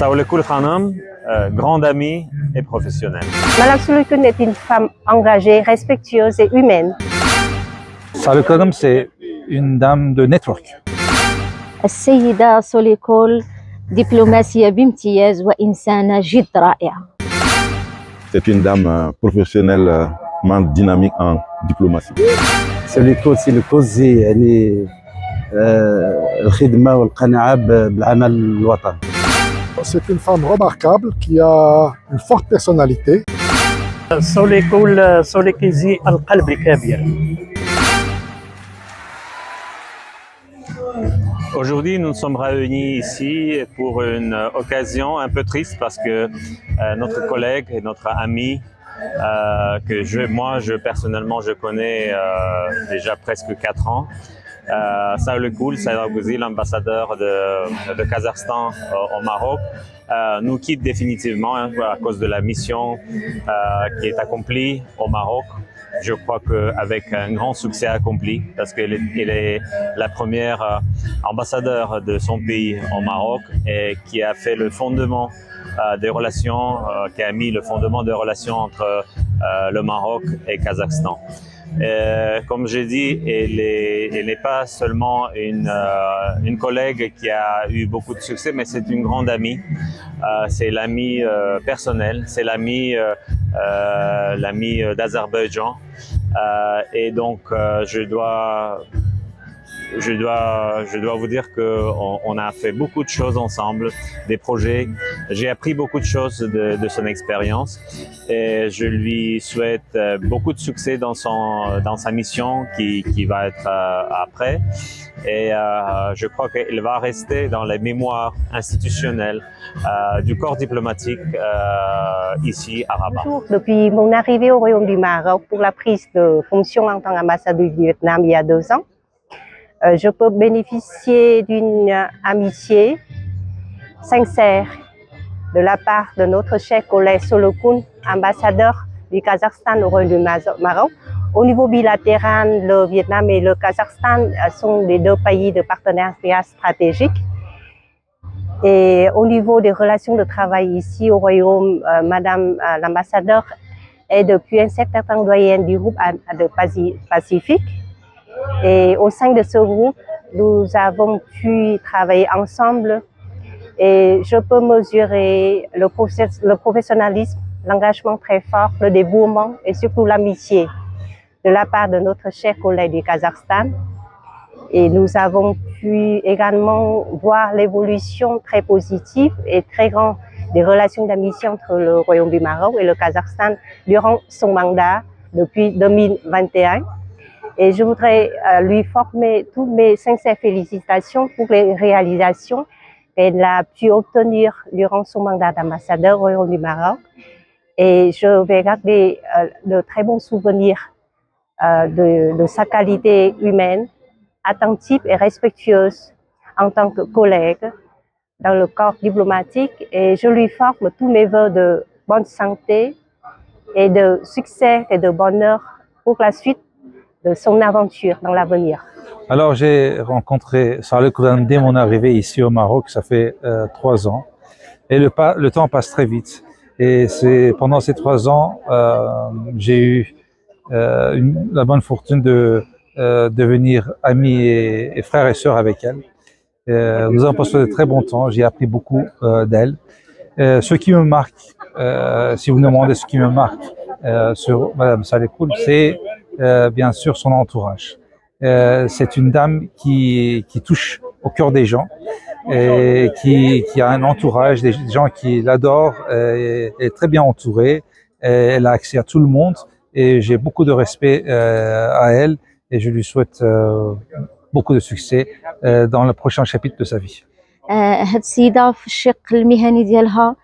Saoulé Koul Khanam, grande amie et professionnelle. Madame Soulikoun est une femme engagée, respectueuse et humaine. Saoulé Khanam, c'est une dame de network. السيدة سوليكول دبلوماسية بامتياز وإنسانة جد رائعة. C'est une dame professionnellement dynamique en diplomatie. سوليكول سيليكوزي يعني الخدمة والقناعة بالعمل الوطني. C'est une femme remarquable qui a une forte personnalité. سوليكول سوليكيزي القلب الكبير. Aujourd'hui, nous nous sommes réunis ici pour une occasion un peu triste parce que notre collègue et notre ami que personnellement je connais déjà presque 4 ans, Saoulé Koul Saïd, l'ambassadeur de Kazakhstan au Maroc, nous quitte définitivement à cause de la mission qui est accomplie au Maroc. Je crois qu'avec un grand succès accompli, parce qu'elle est la première ambassadeur de son pays au Maroc et qui a fait le fondement des relations, qui a mis le fondement des relations entre le Maroc et Kazakhstan. Comme j'ai dit, elle n'est pas seulement une collègue qui a eu beaucoup de succès, mais c'est une grande amie. C'est l'amie personnelle, c'est l'amie d'Azerbaïdjan. Et donc, je dois vous dire qu'on a fait beaucoup de choses ensemble, des projets. J'ai appris beaucoup de choses de son expérience et je lui souhaite beaucoup de succès dans sa mission qui va être après. Et je crois qu'elle va rester dans les mémoires institutionnelles du corps diplomatique ici à Rabat. Depuis mon arrivée au Royaume du Maroc pour la prise de fonction en tant qu'ambassadeur du Vietnam il y a 2 ans, je peux bénéficier d'une amitié sincère de la part de notre cher collègue Soulikoun, ambassadeur du Kazakhstan au Royaume du Maroc. Au niveau bilatéral, le Vietnam et le Kazakhstan sont les 2 pays de partenariat stratégique. Et au niveau des relations de travail ici au Royaume, Madame l'ambassadeur est depuis un certain temps doyenne du groupe de Pacifique. Et au sein de ce groupe, nous avons pu travailler ensemble et je peux mesurer le professionnalisme, l'engagement très fort, le dévouement et surtout l'amitié de la part de notre cher collègue du Kazakhstan. Et nous avons pu également voir l'évolution très positive et très grande des relations d'amitié entre le Royaume du Maroc et le Kazakhstan durant son mandat depuis 2021. Et je voudrais lui former toutes mes sincères félicitations pour les réalisations qu'elle a pu obtenir durant son mandat d'ambassadeur au Royaume du Maroc. Et je vais garder de très bons souvenirs de sa qualité humaine, attentive et respectueuse en tant que collègue dans le corps diplomatique. Et je lui forme tous mes vœux de bonne santé et de succès et de bonheur pour la suite de son aventure dans l'avenir. Alors j'ai rencontré Saoulé Koul dès mon arrivée ici au Maroc, ça fait 3 ans. Et le temps passe très vite. Et pendant ces 3 ans, j'ai eu la bonne fortune de devenir ami et frère et sœur avec elle. Nous avons passé de très bons temps, j'ai appris beaucoup d'elle. Ce qui me marque, si vous me demandez ce qui me marque sur Madame Saoulé Koul, c'est bien sûr son entourage. C'est une dame qui touche au cœur des gens et qui a un entourage, des gens qui l'adorent, est très bien entourée, elle a accès à tout le monde et j'ai beaucoup de respect à elle et je lui souhaite beaucoup de succès dans le prochain chapitre de sa vie. هاد السيدة في الشق المهني ديالها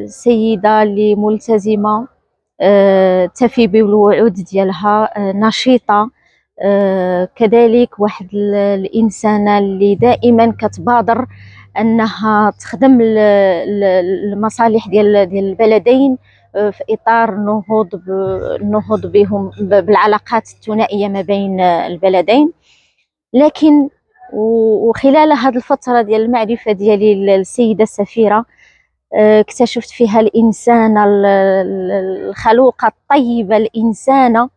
سيدة اللي ملتزمة تفي بالوعود ديالها نشيطة كذلك واحد الإنسانة اللي دائما كتبادر أنها تخدم المصالح ديال البلدين في إطار النهوض بهم بالعلاقات الثنائية ما بين البلدين. لكن وخلال هذه الفترة ديال المعرفة ديالي السيدة السفيرة اكتشفت فيها الإنسانة الخلوقة الطيبة، الإنسانة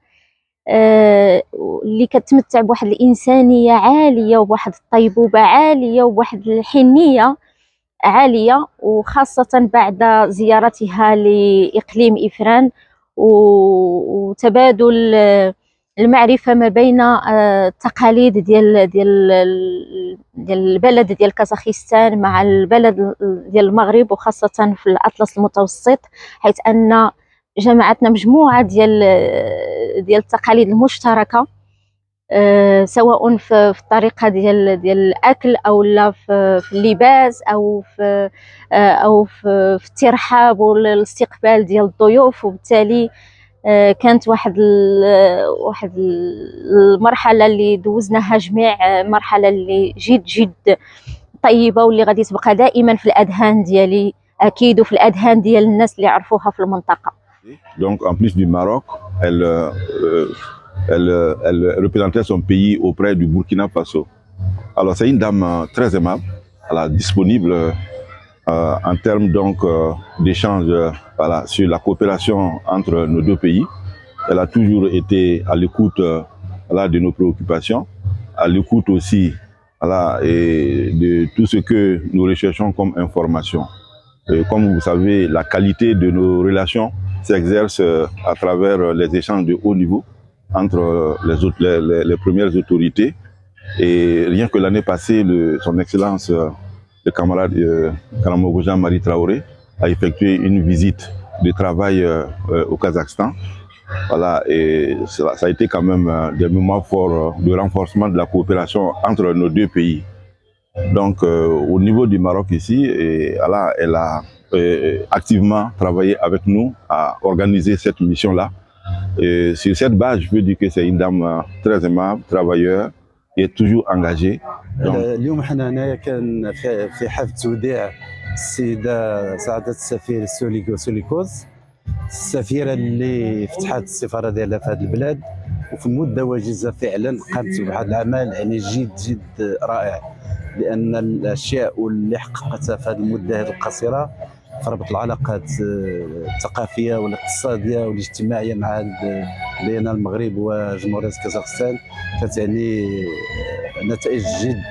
اللي كتمتع بواحد الإنسانية عالية وبواحد الطيبوبة عالية وبواحد الحنية عالية، وخاصة بعد زيارتها لإقليم إفران وتبادل المعرفة ما بين التقاليد ديال البلد ديال كازاخستان مع البلد ديال المغرب، وخاصة في الأطلس المتوسط، حيث أن جمعتنا مجموعة ديال التقاليد المشتركة، سواء في الطريقة ديال الأكل أو لا في اللباس أو في الترحاب والاستقبال ديال الضيوف. وبالتالي كانت واحد المرحلة اللي دوزناها جميع، مرحلة اللي جد طيبة، واللي غادي تبقى دائما في الأذهان ديالي أكيد وفي الأذهان ديال الناس اللي عرفوها في المنطقة. Donc en plus du Maroc, elle représentait son pays auprès du Burkina Faso. Alors c'est une dame très aimable, disponible en termes donc d'échange sur la coopération entre nos deux pays. Elle a toujours été à l'écoute de nos préoccupations, à l'écoute aussi et de tout ce que nous recherchons comme information. Et comme vous savez, la qualité de nos relations s'exerce à travers les échanges de haut niveau entre les premières autorités. Et rien que l'année passée, son Excellence, le camarade Karamogo Jean-Marie Traoré, a effectué une visite de travail au Kazakhstan. Voilà, et ça a été quand même des moments forts de renforcement de la coopération entre nos deux pays. Donc, au niveau du Maroc ici, elle a activement travaillé avec nous à organiser cette mission-là. Et sur cette base, je peux dire que c'est une dame très aimable, travailleuse et toujours engagée. اليوم حنا هنايا كان في حفل توديع السيدة سعادة السفير سوليكوز، السفيرة اللي فتحت السفارة ديالها في هذه البلاد، وفي مدة وجيزة فعلا قامت بواحد العمل يعني جد رائع، لأن الأشياء اللي حققتها في هذه المدة القصيرة في ربط العلاقات الثقافية والاقتصادية والاجتماعية مع بين المغرب وجمهورية كازاخستان كانت يعني نتائج جد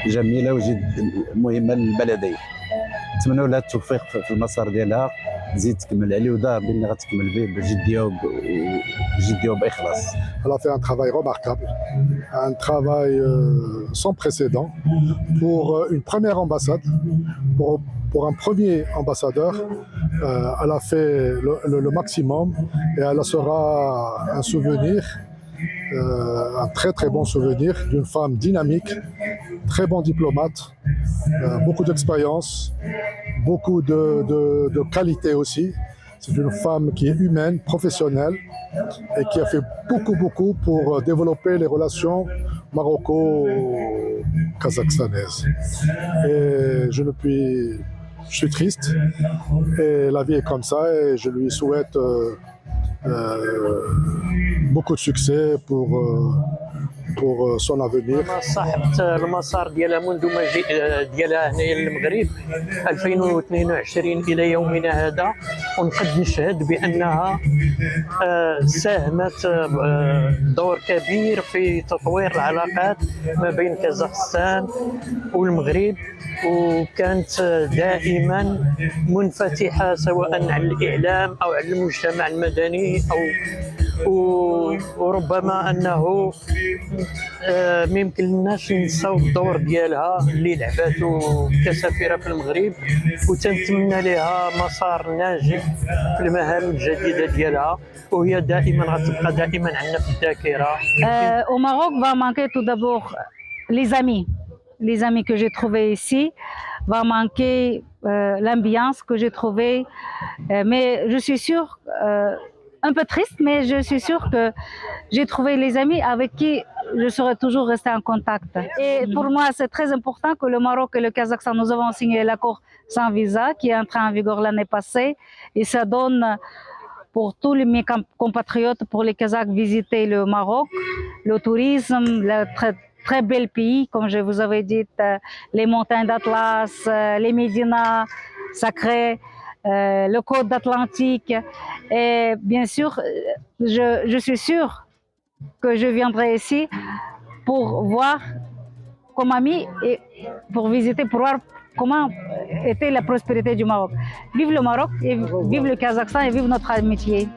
جميلة وجد مهمة للبلدين. نتمنوا لها التوفيق في المسار ديالها، تزيد تكمل عليه ودار بان غتكمل به بجدية وبإخلاص. Elle a fait un travail remarquable, un travail sans précédent pour une première ambassade, pour un premier ambassadeur. Elle a fait le maximum et elle sera un souvenir, un très bon souvenir d'une femme dynamique, très bon diplomate, beaucoup d'expérience, beaucoup de qualité aussi. C'est une femme qui est humaine, professionnelle et qui a fait beaucoup pour développer les relations maroco-kazakhstanaises. Et je suis triste et la vie est comme ça et je lui souhaite beaucoup de succès pour son avenir. صاحبت المسار ديالها منذ مجيء ديالها هنايا للمغرب 2022 الى يومنا هذا، ونقد نشهد بانها ساهمت دور كبير في تطوير العلاقات ما بين كازاخستان والمغرب، وكانت دائما منفتحة سواء على الإعلام أو على المجتمع المدني وربما أنه ما يمكنناش ننساو الدور ديالها اللي لعبته كسفيرة في المغرب، وتنتمنى لها مسار ناجح في المهام الجديدة ديالها، وهي دائما غتبقى دائما عندنا في الذاكرة. Au Maroc va manquer tout d'abord les amis que j'ai trouvés ici, va manquer l'ambiance que j'ai trouvée, mais je suis sûre, un peu triste, mais je suis sûre que j'ai trouvé les amis avec qui je serai toujours restée en contact. Et pour moi, c'est très important que le Maroc et le Kazakhstan, nous avons signé l'accord sans visa qui est entré en vigueur l'année passée, et ça donne pour tous mes compatriotes, pour les Kazakhs, visiter le Maroc, le tourisme, la très bel pays, comme je vous avais dit, les montagnes d'Atlas, les médinas sacrés, le côte d'Atlantique. Et bien sûr, je suis sûre que je viendrai ici pour voir comme ami et pour visiter, pour voir comment était la prospérité du Maroc. Vive le Maroc, et vive le Kazakhstan et vive notre amitié.